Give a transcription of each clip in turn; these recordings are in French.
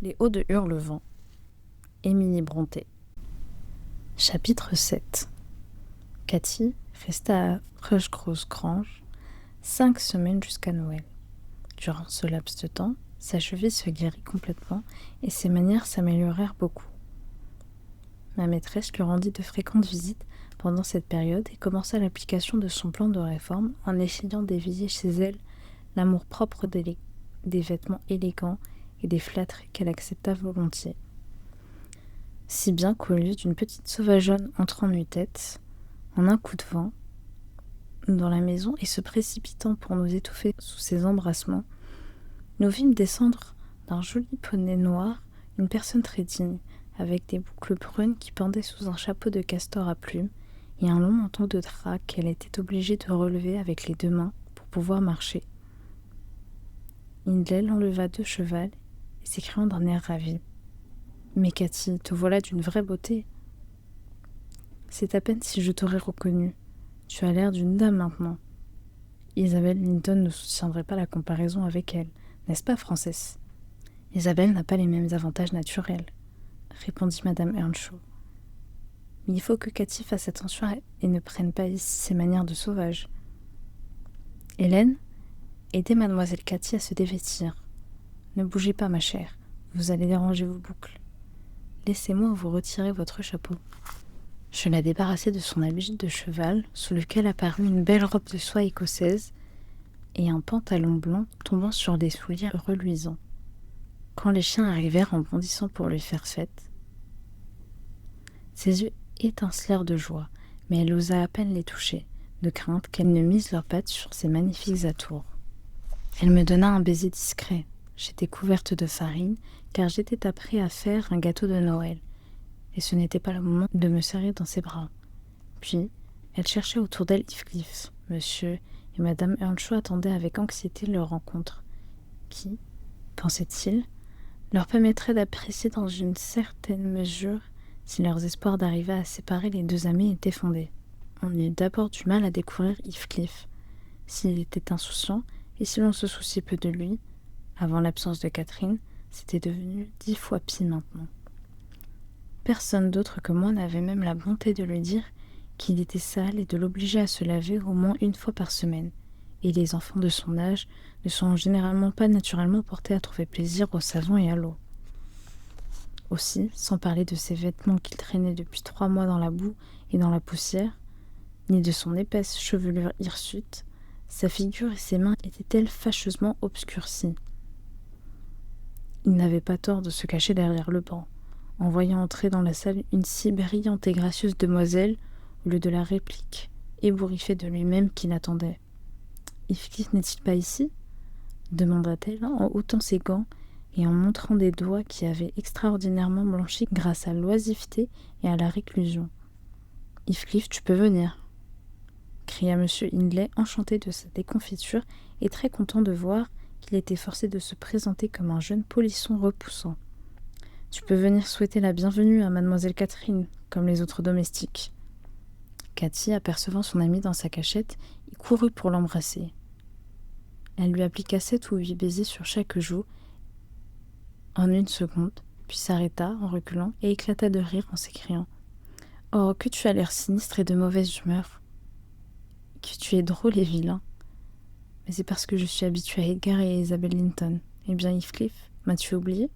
Les Hauts de Hurlevent, Émilie Brontë. Chapitre 7. Cathy resta à Rushgrove-Grange 5 semaines jusqu'à Noël. Durant ce laps de temps, sa cheville se guérit complètement et ses manières s'améliorèrent beaucoup. Ma maîtresse lui rendit de fréquentes visites pendant cette période et commença l'application de son plan de réforme en essayant d'éveiller chez elle l'amour-propre des vêtements élégants et des flatteries qu'elle accepta volontiers. Si bien qu'au lieu d'une petite sauvageonne entrant nu-tête, en un coup de vent, dans la maison et se précipitant pour nous étouffer sous ses embrassements, nous vîmes descendre d'un joli poney noir une personne très digne, avec des boucles brunes qui pendaient sous un chapeau de castor à plumes et un long manteau de drap qu'elle était obligée de relever avec les 2 mains pour pouvoir marcher. Hindley l'enleva de cheval et s'écriant d'un air ravi. « Mais Cathy, te voilà d'une vraie beauté. C'est à peine si je t'aurais reconnue. Tu as l'air d'une dame maintenant. Isabelle Linton ne soutiendrait pas la comparaison avec elle, n'est-ce pas, Frances? Isabelle n'a pas les mêmes avantages naturels, répondit Madame Earnshaw. Mais il faut que Cathy fasse attention et ne prenne pas ici ses manières de sauvage. Hélène, aidez Mademoiselle Cathy à se dévêtir. Ne bougez pas, ma chère, vous allez déranger vos boucles. Laissez-moi vous retirer votre chapeau. Je la débarrassai de son habit de cheval, sous lequel apparut une belle robe de soie écossaise et un pantalon blanc tombant sur des souliers reluisants. Quand les chiens arrivèrent en bondissant pour lui faire fête, ses yeux étincelèrent de joie, mais elle osa à peine les toucher, de crainte qu'elles ne misent leurs pattes sur ses magnifiques atours. Elle me donna un baiser discret. J'étais couverte de farine, car j'étais apprêt à faire un gâteau de Noël, et ce n'était pas le moment de me serrer dans ses bras. Puis, elle cherchait autour d'elle Heathcliff. Monsieur et Madame Earnshaw attendaient avec anxiété leur rencontre, qui, pensait-il, leur permettrait d'apprécier dans une certaine mesure si leurs espoirs d'arriver à séparer les 2 amis étaient fondés. On eut d'abord du mal à découvrir Heathcliff, s'il était insouciant, et si l'on se souciait peu de lui. Avant l'absence de Catherine, c'était devenu 10 fois pis maintenant. Personne d'autre que moi n'avait même la bonté de lui dire qu'il était sale et de l'obliger à se laver au moins 1 fois par semaine, et les enfants de son âge ne sont généralement pas naturellement portés à trouver plaisir au savon et à l'eau. Aussi, sans parler de ses vêtements qu'il traînait depuis 3 mois dans la boue et dans la poussière, ni de son épaisse chevelure hirsute, sa figure et ses mains étaient-elles fâcheusement obscurcies. Il n'avait pas tort de se cacher derrière le banc, en voyant entrer dans la salle une si brillante et gracieuse demoiselle, au lieu de la réplique, ébouriffée de lui-même qui l'attendait. « Heathcliff n'est-il pas ici ?» demanda-t-elle en ôtant ses gants et en montrant des doigts qui avaient extraordinairement blanchi grâce à l'oisiveté et à la réclusion. « Heathcliff, tu peux venir !» cria M. Hindley, enchanté de sa déconfiture et très content de voir qu'il était forcé de se présenter comme un jeune polisson repoussant. « Tu peux venir souhaiter la bienvenue à Mademoiselle Catherine, comme les autres domestiques. » Cathy, apercevant son amie dans sa cachette, y courut pour l'embrasser. Elle lui appliqua 7 ou 8 baisers sur chaque joue en 1 seconde, puis s'arrêta en reculant et éclata de rire en s'écriant « Oh, que tu as l'air sinistre et de mauvaise humeur! Que tu es drôle et vilain! Mais c'est parce que je suis habituée à Edgar et à Isabelle Linton. Eh bien, Heathcliff, m'as-tu oublié ?»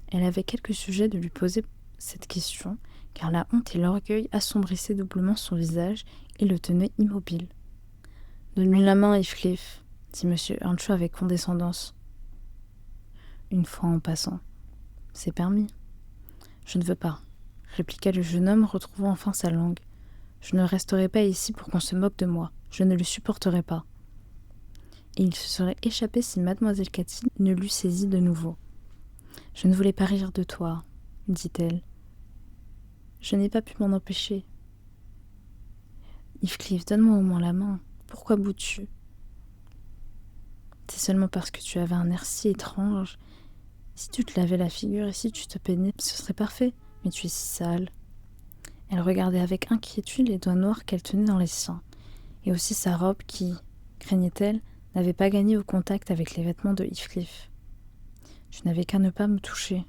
Elle avait quelque sujet de lui poser cette question, car la honte et l'orgueil assombrissaient doublement son visage et le tenaient immobile. « Donne-lui la main, Heathcliff, » dit M. Earnshaw avec condescendance. « 1 fois en passant. C'est permis. »« Je ne veux pas, » répliqua le jeune homme, retrouvant enfin sa langue. « Je ne resterai pas ici pour qu'on se moque de moi. Je ne le supporterai pas. » Et il se serait échappé si Mademoiselle Cathy ne l'eût saisi de nouveau. « Je ne voulais pas rire de toi, » dit-elle. « Je n'ai pas pu m'en empêcher. »« Heathcliff, donne-moi au moins la main. Pourquoi boudes-tu ? » ?»« C'est seulement parce que tu avais un air si étrange. Si tu te lavais la figure et si tu te peignais, ce serait parfait, mais tu es si sale. » Elle regardait avec inquiétude les doigts noirs qu'elle tenait dans les siens, et aussi sa robe qui, craignait-elle, n'avait pas gagné au contact avec les vêtements de Heathcliff. « Je n'avais qu'à ne pas me toucher,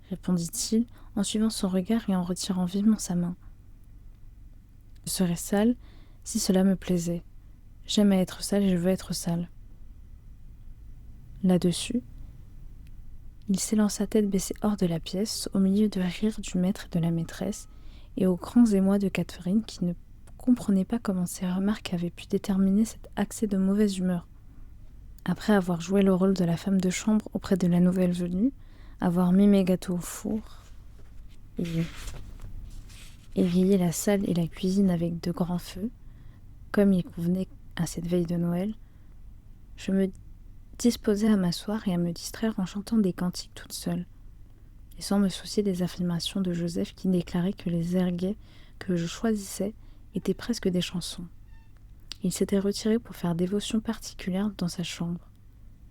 répondit-il en suivant son regard et en retirant vivement sa main. Je serais sale si cela me plaisait. J'aime être sale et je veux être sale. Là-dessus, il s'élança tête baissée hors de la pièce, au milieu de rires du maître et de la maîtresse, et aux grands émois de Catherine qui ne comprenait pas comment ces remarques avaient pu déterminer cet accès de mauvaise humeur. Après avoir joué le rôle de la femme de chambre auprès de la nouvelle venue, avoir mis mes gâteaux au four, et égayer la salle et la cuisine avec de grands feux, comme il convenait à cette veille de Noël, je me disposais à m'asseoir et à me distraire en chantant des cantiques toute seule, et sans me soucier des affirmations de Joseph qui déclarait que les airs gais que je choisissais étaient presque des chansons. Il s'était retiré pour faire dévotion particulière dans sa chambre.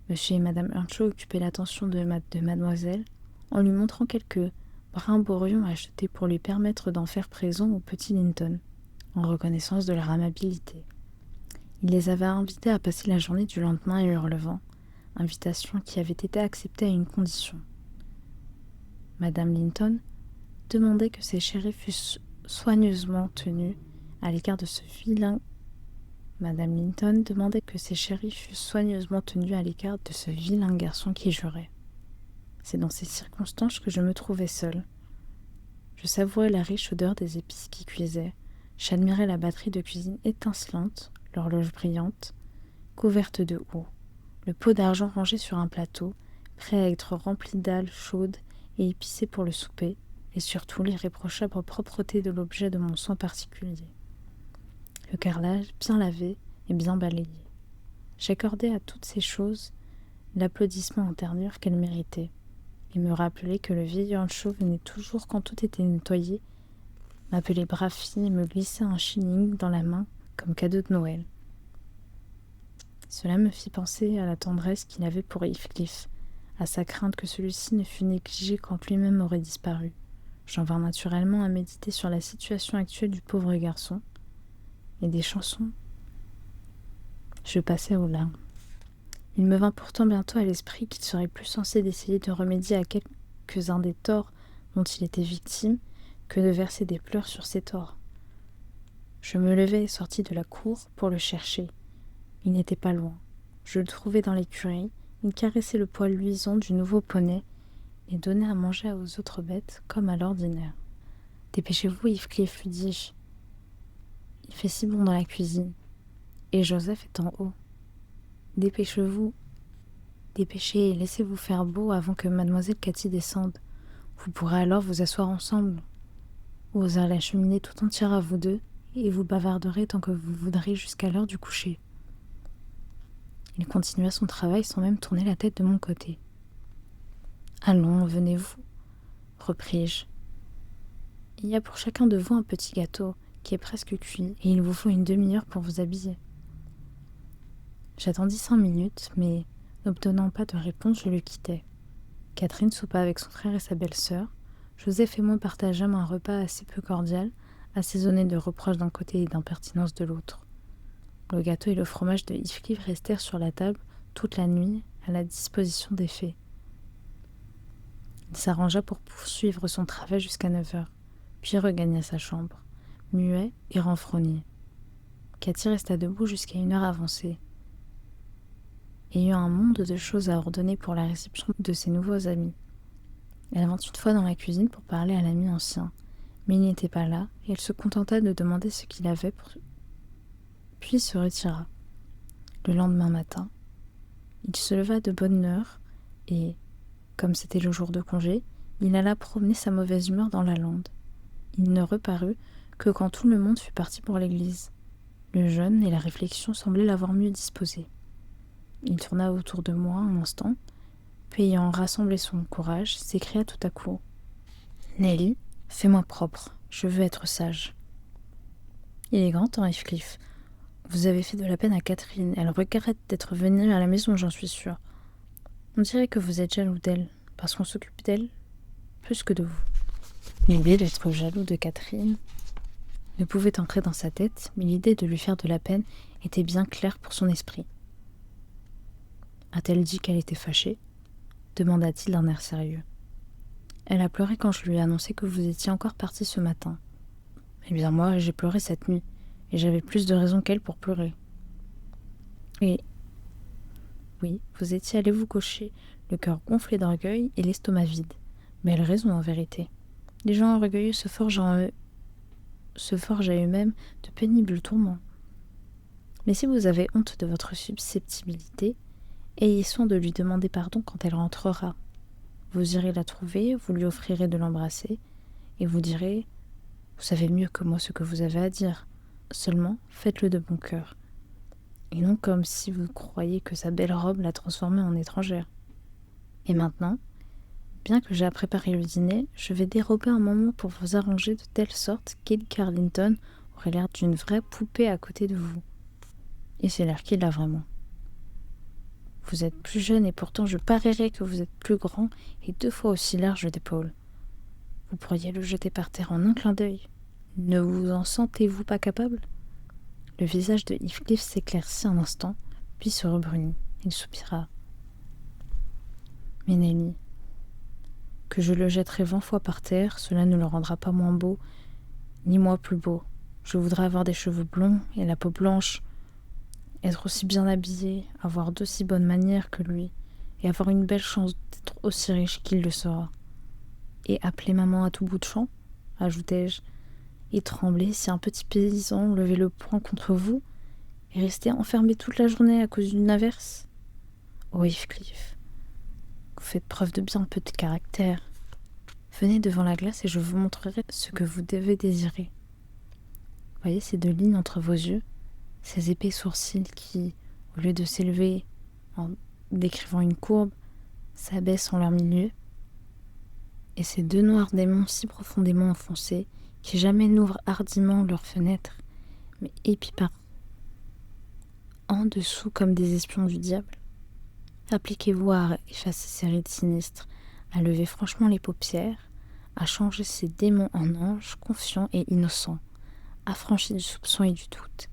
Monsieur et Madame Earnshaw occupaient l'attention de mademoiselle en lui montrant quelques brimborions achetés pour lui permettre d'en faire présent au petit Linton, en reconnaissance de leur amabilité. Il les avait invités à passer la journée du lendemain et le relevant, invitation qui avait été acceptée à une condition. Madame Linton demandait que ses chéris fussent soigneusement tenus à l'écart de ce vilain garçon qui jurait. C'est dans ces circonstances que je me trouvais seule. Je savourais la riche odeur des épices qui cuisaient, j'admirais la batterie de cuisine étincelante, l'horloge brillante, couverte de houx, le pot d'argent rangé sur un plateau, prêt à être rempli d'alles chaudes et épicées pour le souper, et surtout l'irréprochable propreté de l'objet de mon soin particulier. Le carrelage bien lavé et bien balayé. J'accordais à toutes ces choses l'applaudissement en ternure qu'elles méritaient, et me rappelais que le vieil Earnshaw venait toujours quand tout était nettoyé, m'appelait brave fille et me glissait un shilling dans la main comme cadeau de Noël. Cela me fit penser à la tendresse qu'il avait pour Heathcliff, à sa crainte que celui-ci ne fût négligé quand lui-même aurait disparu. J'en vins naturellement à méditer sur la situation actuelle du pauvre garçon, et des chansons. Je passais aux larmes. Il me vint pourtant bientôt à l'esprit qu'il serait plus sensé d'essayer de remédier à quelques-uns des torts dont il était victime que de verser des pleurs sur ses torts. Je me levai et sortis de la cour pour le chercher. Il n'était pas loin. Je le trouvai dans l'écurie. Il caressait le poil luisant du nouveau poney et donnait à manger aux autres bêtes comme à l'ordinaire. « Dépêchez-vous, Heathcliff, lui dis-je. Il fait si bon dans la cuisine. Et Joseph est en haut. Dépêchez-vous. Dépêchez et laissez-vous faire beau avant que mademoiselle Cathy descende. Vous pourrez alors vous asseoir ensemble. Ou à la cheminée tout entière à vous deux, et vous bavarderez tant que vous voudrez jusqu'à l'heure du coucher. » Il continua son travail sans même tourner la tête de mon côté. « Allons, venez-vous, repris-je. Il y a pour chacun de vous un petit gâteau qui est presque cuit, et il vous faut une demi-heure pour vous habiller. » J'attendis 5 minutes, mais n'obtenant pas de réponse, je le quittai. Catherine soupa avec son frère et sa belle-sœur. Joseph et moi partageâmes un repas assez peu cordial, assaisonné de reproches d'un côté et d'impertinence de l'autre. Le gâteau et le fromage de Heathcliff restèrent sur la table toute la nuit à la disposition des fées. Il s'arrangea pour poursuivre son travail jusqu'à 9 heures, puis regagna sa chambre, muet et renfrogné. Cathy resta debout jusqu'à 1 heure avancée, et eut un monde de choses à ordonner pour la réception de ses nouveaux amis. Elle vint une fois dans la cuisine pour parler à l'ami ancien, mais il n'était pas là, et elle se contenta de demander ce qu'il avait, puis se retira. Le lendemain matin, il se leva de bonne heure, et, comme c'était le jour de congé, il alla promener sa mauvaise humeur dans la lande. Il ne reparut que quand tout le monde fut parti pour l'église. Le jeûne et la réflexion semblaient l'avoir mieux disposé. Il tourna autour de moi un instant, puis ayant rassemblé son courage, s'écria tout à coup : « Nelly, fais-moi propre, je veux être sage. » « Il est grand temps, Heathcliff. Vous avez fait de la peine à Catherine, elle regrette d'être venue à la maison, j'en suis sûre. On dirait que vous êtes jaloux d'elle, parce qu'on s'occupe d'elle plus que de vous. » L'idée d'être jaloux de Catherine ne pouvait entrer dans sa tête, mais l'idée de lui faire de la peine était bien claire pour son esprit. A-t-elle dit qu'elle était fâchée ? demanda-t-il d'un air sérieux. Elle a pleuré quand je lui ai annoncé que vous étiez encore parti ce matin. Eh bien moi, j'ai pleuré cette nuit, et j'avais plus de raisons qu'elle pour pleurer. Et oui, vous étiez allé vous coucher, le cœur gonflé d'orgueil et l'estomac vide. Belle raison en vérité. Les gens orgueilleux se forgent à eux-mêmes de pénibles tourments. Mais si vous avez honte de votre susceptibilité, ayez soin de lui demander pardon quand elle rentrera. Vous irez la trouver, vous lui offrirez de l'embrasser, et vous direz « Vous savez mieux que moi ce que vous avez à dire. Seulement, faites-le de bon cœur. » Et non comme si vous croyiez que sa belle robe l'a transformée en étrangère. Et maintenant, bien que j'ai à préparer le dîner, je vais dérober un moment pour vous arranger de telle sorte qu'Ellie Carlington aurait l'air d'une vraie poupée à côté de vous. Et c'est l'air qu'il a vraiment. Vous êtes plus jeune et pourtant je parierais que vous êtes plus grand et 2 fois aussi large d'épaules. Vous pourriez le jeter par terre en un clin d'œil. Ne vous en sentez-vous pas capable ? Le visage de Heathcliff s'éclaircit un instant, puis se rebrunit. Il soupira. Mais Nelly, que je le jetterai 20 fois par terre, cela ne le rendra pas moins beau, ni moi plus beau. Je voudrais avoir des cheveux blonds et la peau blanche, être aussi bien habillé, avoir d'aussi bonnes manières que lui, et avoir une belle chance d'être aussi riche qu'il le sera. Et appeler maman à tout bout de champ, ajoutai-je, et trembler si un petit paysan levait le poing contre vous, et rester enfermé toute la journée à cause d'une averse. Oh Heathcliff, vous faites preuve de bien peu de caractère. Venez devant la glace et je vous montrerai ce que vous devez désirer. Voyez ces 2 lignes entre vos yeux, ces épais sourcils qui, au lieu de s'élever en décrivant une courbe, s'abaissent en leur milieu, et ces 2 noirs démons si profondément enfoncés qui jamais n'ouvrent hardiment leurs fenêtres, mais épient par en dessous comme des espions du diable. Appliquez-vous à effacer ces rides sinistres, à lever franchement les paupières, à changer ces démons en anges confiants et innocents, affranchis du soupçon et du doute,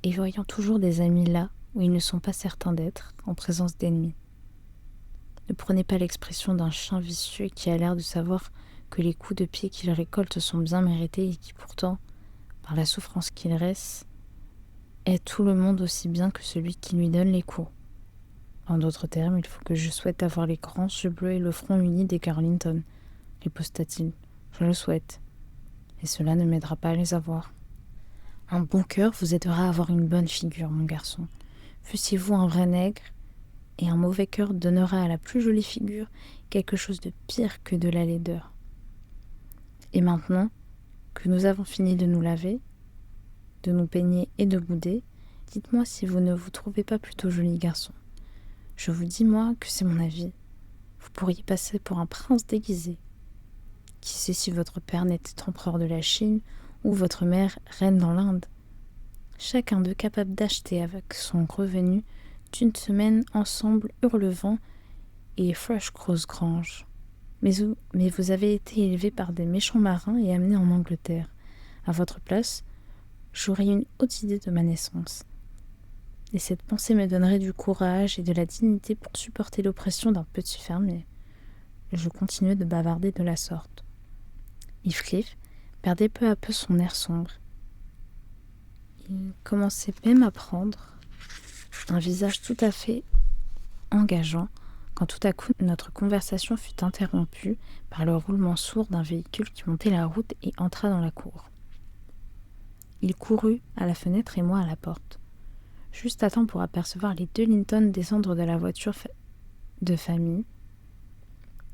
et voyant toujours des amis là où ils ne sont pas certains d'être, en présence d'ennemis. Ne prenez pas l'expression d'un chien vicieux qui a l'air de savoir que les coups de pied qu'il récolte sont bien mérités et qui pourtant, par la souffrance qu'il reste, hait tout le monde aussi bien que celui qui lui donne les coups. En d'autres termes, il faut que je souhaite avoir les grands yeux bleus et le front uni des Carlington, riposta-t-il. Je le souhaite. Et cela ne m'aidera pas à les avoir. Un bon cœur vous aidera à avoir une bonne figure, mon garçon. Fussiez-vous un vrai nègre, et un mauvais cœur donnera à la plus jolie figure quelque chose de pire que de la laideur. Et maintenant que nous avons fini de nous laver, de nous peigner et de bouder, dites-moi si vous ne vous trouvez pas plutôt joli garçon. Je vous dis, moi, que c'est mon avis. Vous pourriez passer pour un prince déguisé. Qui sait si votre père n'était empereur de la Chine ou votre mère reine dans l'Inde. Chacun d'eux capable d'acheter avec son revenu d'une semaine ensemble Hurlevent et Fresh Cross Grange. Mais vous avez été élevé par des méchants marins et amené en Angleterre. À votre place, j'aurais une haute idée de ma naissance. Et cette pensée me donnerait du courage et de la dignité pour supporter l'oppression d'un petit fermier. Je continuais de bavarder de la sorte. Heathcliff perdait peu à peu son air sombre. Il commençait même à prendre un visage tout à fait engageant quand tout à coup notre conversation fut interrompue par le roulement sourd d'un véhicule qui montait la route et entra dans la cour. Il courut à la fenêtre et moi à la porte, juste à temps pour apercevoir les 2 Linton descendre de la voiture de famille,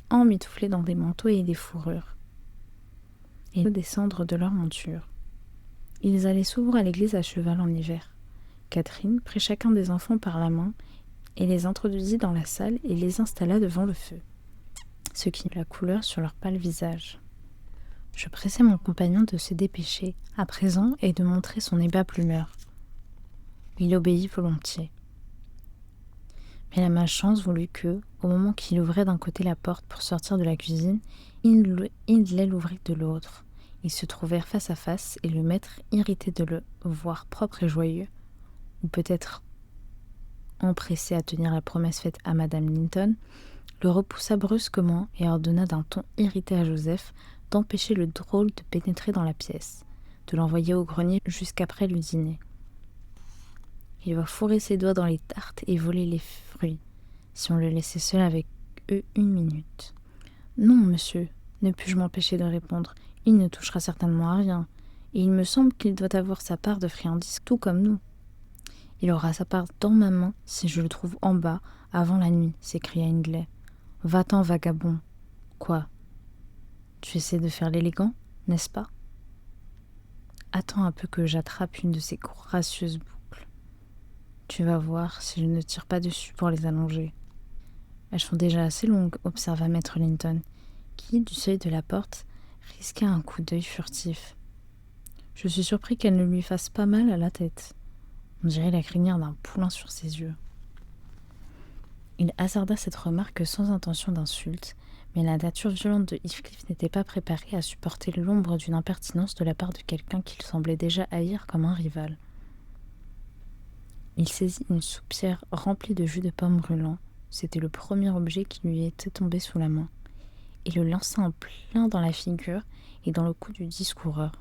emmitouflés dans des manteaux et des fourrures, et descendre de leur monture. Ils allaient souvent à l'église à cheval en hiver. Catherine prit chacun des enfants par la main et les introduisit dans la salle et les installa devant le feu, ce qui mit la couleur sur leur pâle visage. Je pressai mon compagnon de se dépêcher, à présent, et de montrer son aimable humeur. Il obéit volontiers. Mais la malchance voulut que, au moment qu'il ouvrait d'un côté la porte pour sortir de la cuisine, il l'ouvrit de l'autre. Ils se trouvèrent face à face, et le maître, irrité de le voir propre et joyeux, ou peut-être empressé à tenir la promesse faite à Madame Linton, le repoussa brusquement et ordonna d'un ton irrité à Joseph d'empêcher le drôle de pénétrer dans la pièce, de l'envoyer au grenier jusqu'après le dîner. Il va fourrer ses doigts dans les tartes et voler les fruits, si on le laissait seul avec eux 1 minute. Non, monsieur, ne puis-je m'empêcher de répondre, il ne touchera certainement à rien, et il me semble qu'il doit avoir sa part de friandises tout comme nous. Il aura sa part dans ma main si je le trouve en bas avant la nuit, s'écria Hindley. Va-t'en, vagabond. Quoi? Tu essaies de faire l'élégant, n'est-ce pas? Attends un peu que j'attrape une de ces gracieuses boucles. Tu vas voir si je ne tire pas dessus pour les allonger. Elles sont déjà assez longues, observa maître Linton, qui, du seuil de la porte, risqua un coup d'œil furtif. Je suis surpris qu'elle ne lui fasse pas mal à la tête. On dirait la crinière d'un poulain sur ses yeux. Il hasarda cette remarque sans intention d'insulte, mais la nature violente de Heathcliff n'était pas préparée à supporter l'ombre d'une impertinence de la part de quelqu'un qu'il semblait déjà haïr comme un rival. Il saisit une soupière remplie de jus de pomme brûlant, c'était le premier objet qui lui était tombé sous la main, et le lança en plein dans la figure et dans le cou du discoureur.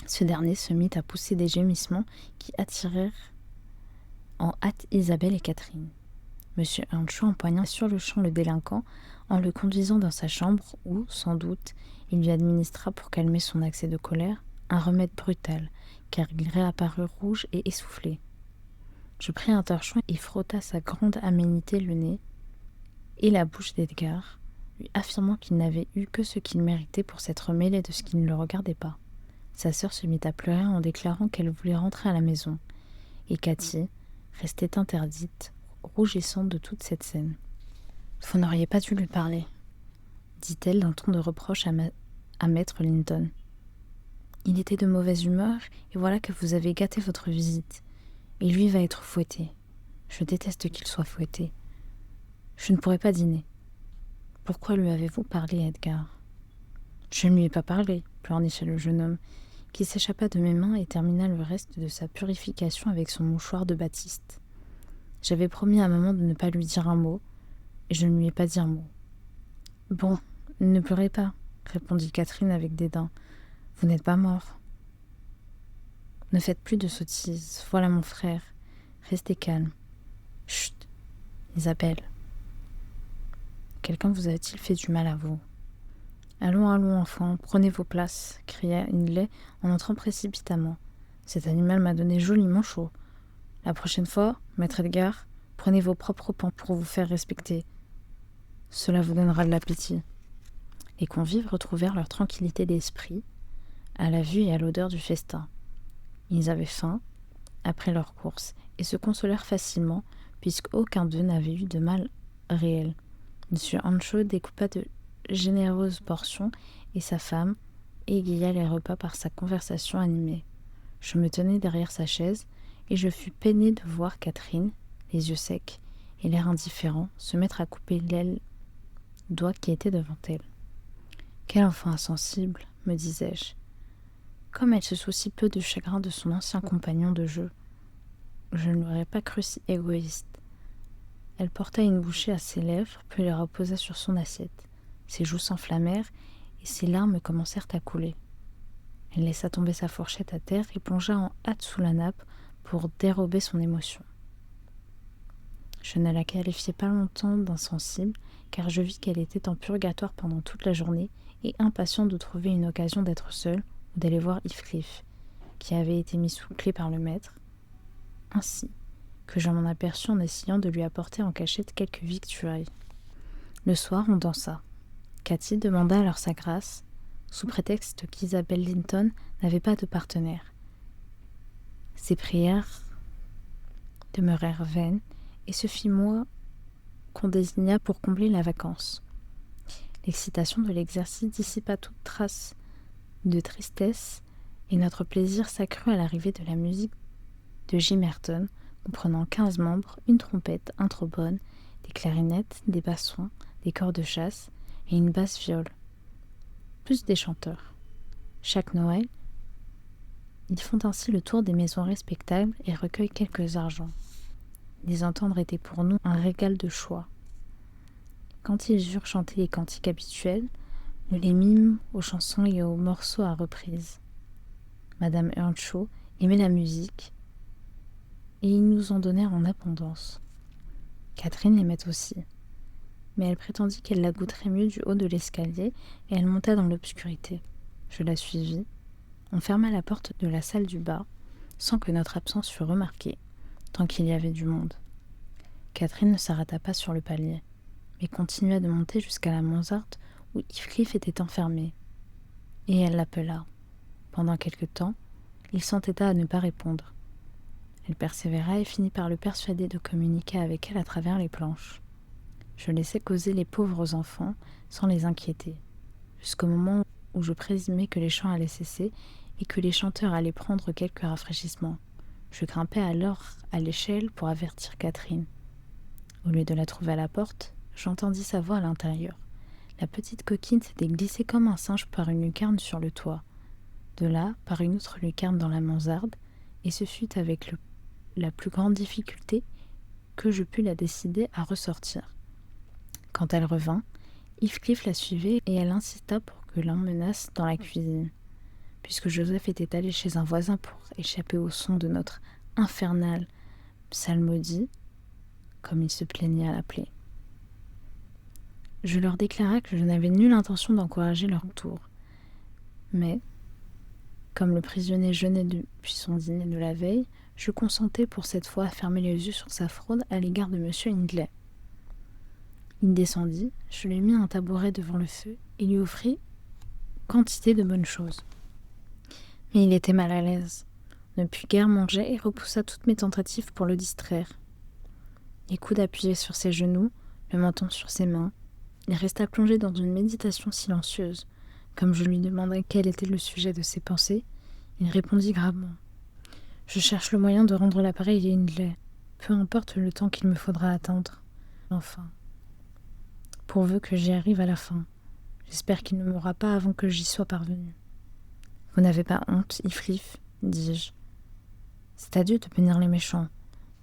Ce dernier se mit à pousser des gémissements qui attirèrent en hâte Isabelle et Catherine. Monsieur Earnshaw empoigna sur-le-champ le délinquant en le conduisant dans sa chambre où, sans doute, il lui administra pour calmer son accès de colère un remède brutal, car il réapparut rouge et essoufflé. Je pris un torchon et frotta sa grande aménité le nez et la bouche d'Edgar, lui affirmant qu'il n'avait eu que ce qu'il méritait pour s'être mêlé de ce qui ne le regardait pas. Sa sœur se mit à pleurer en déclarant qu'elle voulait rentrer à la maison, et Cathy restait interdite, rougissante de toute cette scène. « Vous n'auriez pas dû lui parler, » dit-elle d'un ton de reproche à maître Linton. « Il était de mauvaise humeur, et voilà que vous avez gâté votre visite. Et lui va être fouetté. Je déteste qu'il soit fouetté. Je ne pourrai pas dîner. Pourquoi lui avez-vous parlé, Edgar ? » Je ne lui ai pas parlé, pleurnicha le jeune homme, qui s'échappa de mes mains et termina le reste de sa purification avec son mouchoir de batiste. J'avais promis à maman de ne pas lui dire un mot, et je ne lui ai pas dit un mot. « Bon, ne pleurez pas, » répondit Catherine avec dédain. « Vous n'êtes pas mort. » « Ne faites plus de sottises, voilà mon frère. Restez calme. »« Chut, Isabelle. Quelqu'un vous a-t-il fait du mal à vous ? » ?»« Allons, allons, enfants, prenez vos places, » cria Hindley en entrant précipitamment. « Cet animal m'a donné joliment chaud. La prochaine fois, maître Edgar, prenez vos propres pans pour vous faire respecter. Cela vous donnera de l'appétit. » Les convives retrouvèrent leur tranquillité d'esprit à la vue et à l'odeur du festin. Ils avaient faim après leur course et se consolèrent facilement puisqu'aucun d'eux n'avait eu de mal réel. M. Earnshaw découpa de généreuses portions et sa femme égaya les repas par sa conversation animée. Je me tenais derrière sa chaise et je fus peiné de voir Catherine, les yeux secs et l'air indifférent, se mettre à couper l'aile doigt qui était devant elle. « Quel enfant insensible, me disais-je. Comme elle se soucie peu du chagrin de son ancien compagnon de jeu. Je ne l'aurais pas cru si égoïste. » Elle porta une bouchée à ses lèvres, puis la reposa sur son assiette. Ses joues s'enflammèrent et ses larmes commencèrent à couler. Elle laissa tomber sa fourchette à terre et plongea en hâte sous la nappe pour dérober son émotion. Je ne la qualifiai pas longtemps d'insensible, car je vis qu'elle était en purgatoire pendant toute la journée et impatiente de trouver une occasion d'être seule ou d'aller voir Heathcliff, qui avait été mis sous clé par le maître, ainsi que je m'en aperçus en essayant de lui apporter en cachette quelques victuailles. Le soir, on dansa. Cathy demanda alors sa grâce, sous prétexte qu'Isabelle Linton n'avait pas de partenaire. Ses prières demeurèrent vaines, et ce fit moi qu'on désigna pour combler la vacance. L'excitation de l'exercice dissipa toute trace de tristesse, et notre plaisir s'accrut à l'arrivée de la musique de Gimmerton, comprenant 15 membres, une trompette, un trombone, des clarinettes, des bassons, des corps de chasse et une basse viole, plus des chanteurs. Chaque Noël, ils font ainsi le tour des maisons respectables et recueillent quelques argents. Les entendre était pour nous un régal de choix. Quand ils eurent chanté les cantiques habituels, nous les mîmes aux chansons et aux morceaux à reprise. Madame Earnshaw aimait la musique, et ils nous en donnèrent en abondance. Catherine l'aimait aussi, mais elle prétendit qu'elle la goûterait mieux du haut de l'escalier, et elle monta dans l'obscurité. Je la suivis. On ferma la porte de la salle du bas, sans que notre absence fût remarquée, tant qu'il y avait du monde. Catherine ne s'arrêta pas sur le palier, mais continua de monter jusqu'à la mansarde où Heathcliff était enfermé. Et elle l'appela. Pendant quelque temps, il s'entêta à ne pas répondre. Elle persévéra et finit par le persuader de communiquer avec elle à travers les planches. Je laissai causer les pauvres enfants sans les inquiéter, jusqu'au moment où je présumais que les chants allaient cesser et que les chanteurs allaient prendre quelques rafraîchissements. Je grimpai alors à l'échelle pour avertir Catherine. Au lieu de la trouver à la porte, j'entendis sa voix à l'intérieur. La petite coquine s'était glissée comme un singe par une lucarne sur le toit, de là par une autre lucarne dans la mansarde, et ce fut avec la plus grande difficulté que je pus la décider à ressortir. Quand elle revint, Heathcliff la suivait et elle insista pour que l'emmenasse dans la cuisine, puisque Joseph était allé chez un voisin pour échapper au son de notre infernal psalmodie, comme il se plaignait à l'appeler. Je leur déclara que je n'avais nulle intention d'encourager leur tour, mais, comme le prisonnier jeûnait depuis son dîner de la veille, je consentais pour cette fois à fermer les yeux sur sa fraude à l'égard de M. Hindley. Il descendit, je lui mis un tabouret devant le feu et lui offris quantité de bonnes choses. Mais il était mal à l'aise, ne put guère manger et repoussa toutes mes tentatives pour le distraire. Les coudes appuyés sur ses genoux, le menton sur ses mains, il resta plongé dans une méditation silencieuse. Comme je lui demandai quel était le sujet de ses pensées, il répondit gravement. « Je cherche le moyen de rendre l'appareil à Hindley, peu importe le temps qu'il me faudra attendre. Enfin, pourvu que j'y arrive à la fin. J'espère qu'il ne mourra pas avant que j'y sois parvenu. »« Vous n'avez pas honte, Heathcliff, dis-je. C'est à Dieu de punir les méchants.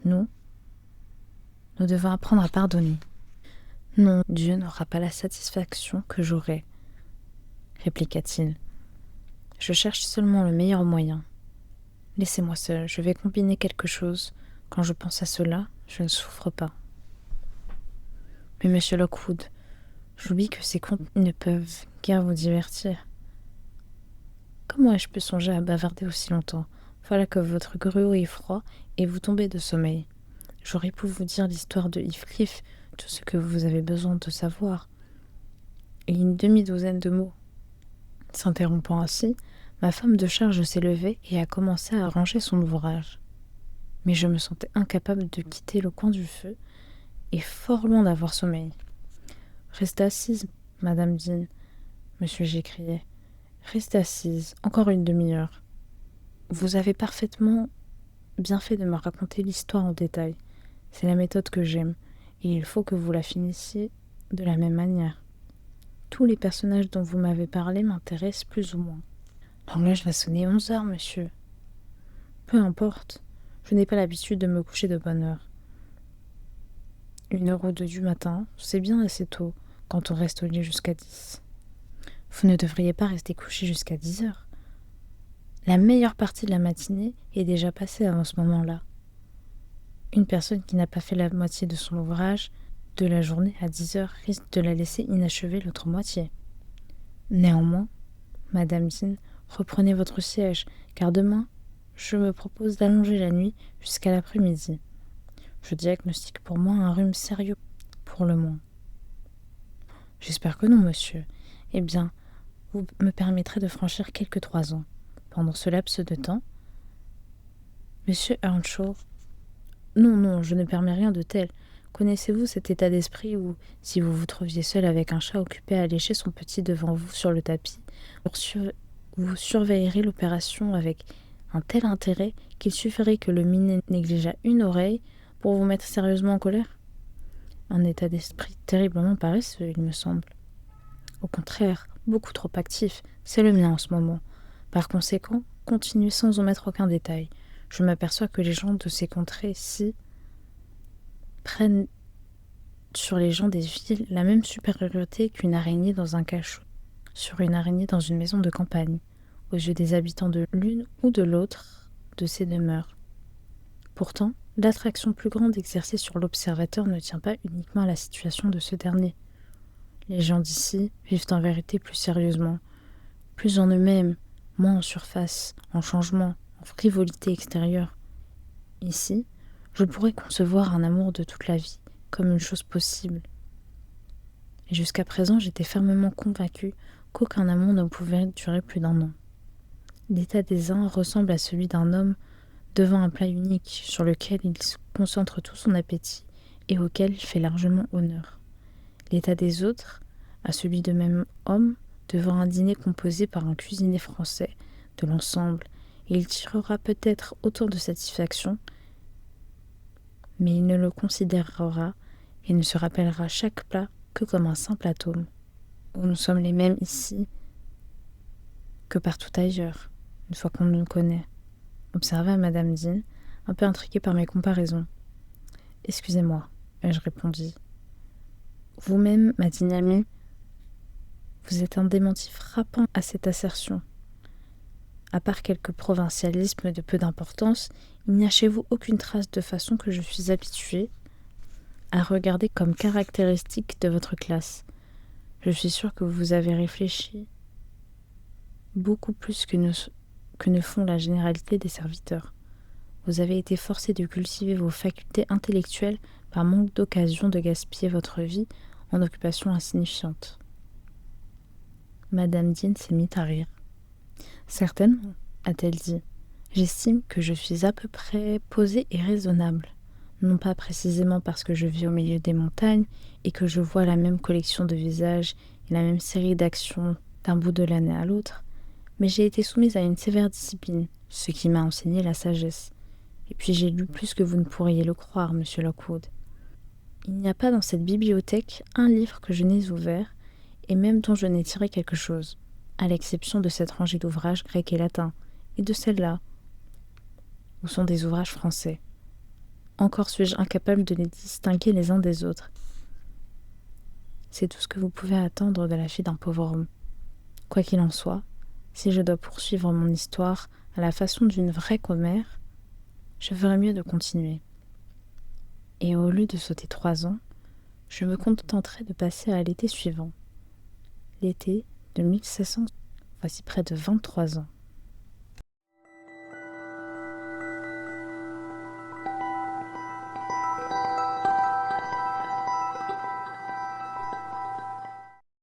Nous devons apprendre à pardonner. » « Non, Dieu n'aura pas la satisfaction que j'aurai, répliqua-t-il. Je cherche seulement le meilleur moyen. Laissez-moi seul, je vais combiner quelque chose. Quand je pense à cela, je ne souffre pas. Mais monsieur Lockwood, j'oublie que ces contes ne peuvent guère vous divertir. Comment ai-je pu songer à bavarder aussi longtemps? Voilà que votre gruau est froid et vous tombez de sommeil. J'aurais pu vous dire l'histoire de Heathcliff, tout ce que vous avez besoin de savoir, et une demi-douzaine de mots. S'interrompant ainsi, ma femme de charge s'est levée et a commencé à ranger son ouvrage. Mais je me sentais incapable de quitter le coin du feu et fort loin d'avoir sommeil. « Restez assise, Madame Dean, monsieur, j'écriai. Restez assise, encore une demi-heure. Vous avez parfaitement bien fait de me raconter l'histoire en détail. C'est la méthode que j'aime, et il faut que vous la finissiez de la même manière. Tous les personnages dont vous m'avez parlé m'intéressent plus ou moins. L'horloge va sonner 11 heures, monsieur. Peu importe, je n'ai pas l'habitude de me coucher de bonne heure. 1 heure ou 2 du matin, c'est bien assez tôt, quand on reste au lit jusqu'à 10. Vous ne devriez pas rester couché jusqu'à 10 heures. La meilleure partie de la matinée est déjà passée avant ce moment-là. Une personne qui n'a pas fait la moitié de son ouvrage de la journée à 10 heures risque de la laisser inachevée l'autre moitié. Néanmoins, Madame Dean, reprenez votre siège, car demain, je me propose d'allonger la nuit jusqu'à l'après-midi. Je diagnostique pour moi un rhume sérieux, pour le moins. J'espère que non, monsieur. Eh bien, vous me permettrez de franchir quelques 3 ans. Pendant ce laps de temps, monsieur Earnshaw... Non, je ne permets rien de tel. Connaissez-vous cet état d'esprit où, si vous vous trouviez seul avec un chat occupé à lécher son petit devant vous sur le tapis, vous surveillerez l'opération avec un tel intérêt qu'il suffirait que le minet négligeât une oreille pour vous mettre sérieusement en colère? Un état d'esprit terriblement paresseux, il me semble. Au contraire, beaucoup trop actif, c'est le mien en ce moment. Par conséquent, continuez sans omettre aucun détail. Je m'aperçois que les gens de ces contrées-ci prennent sur les gens des villes la même supériorité qu'une araignée dans un cachot, sur une araignée dans une maison de campagne, aux yeux des habitants de l'une ou de l'autre de ces demeures. Pourtant, l'attraction plus grande exercée sur l'observateur ne tient pas uniquement à la situation de ce dernier. Les gens d'ici vivent en vérité plus sérieusement, plus en eux-mêmes, moins en surface, en changement, en frivolité extérieure. Ici, je pourrais concevoir un amour de toute la vie comme une chose possible. Et jusqu'à présent, j'étais fermement convaincue qu'aucun amour ne pouvait durer plus d'1 an. L'état des uns ressemble à celui d'un homme devant un plat unique sur lequel il concentre tout son appétit et auquel il fait largement honneur. L'état des autres à celui de même homme devant un dîner composé par un cuisinier français de l'ensemble, et il tirera peut-être autant de satisfaction, mais il ne le considérera et ne se rappellera chaque plat que comme un simple atome, où nous sommes les mêmes ici que partout ailleurs, une fois qu'on nous connaît, observa Madame Dean, un peu intriguée par mes comparaisons. « Excusez-moi, ai-je répondu. Vous-même, ma digne amie, vous êtes un démenti frappant à cette assertion. À part quelques provincialismes de peu d'importance, il n'y a chez vous aucune trace de façon que je suis habituée à regarder comme caractéristique de votre classe. Je suis sûre que vous avez réfléchi beaucoup plus que ne font la généralité des serviteurs. Vous avez été forcé de cultiver vos facultés intellectuelles par manque d'occasion de gaspiller votre vie en occupations insignifiantes. » Madame Dean s'est mise à rire. « Certainement, a-t-elle dit. J'estime que je suis à peu près posée et raisonnable. Non pas précisément parce que je vis au milieu des montagnes et que je vois la même collection de visages et la même série d'actions d'un bout de l'année à l'autre, mais j'ai été soumise à une sévère discipline, ce qui m'a enseigné la sagesse. Et puis j'ai lu plus que vous ne pourriez le croire, monsieur Lockwood. Il n'y a pas dans cette bibliothèque un livre que je n'ai ouvert, et même dont je n'ai tiré quelque chose, à l'exception de cette rangée d'ouvrages grecs et latins, et de celle-là, où sont des ouvrages français. Encore suis-je incapable de les distinguer les uns des autres. C'est tout ce que vous pouvez attendre de la fille d'un pauvre homme. Quoi qu'il en soit, si je dois poursuivre mon histoire à la façon d'une vraie commère, je ferais mieux de continuer. Et au lieu de sauter 3 ans, je me contenterai de passer à l'été suivant. L'été de 1700, voici près de 23 ans.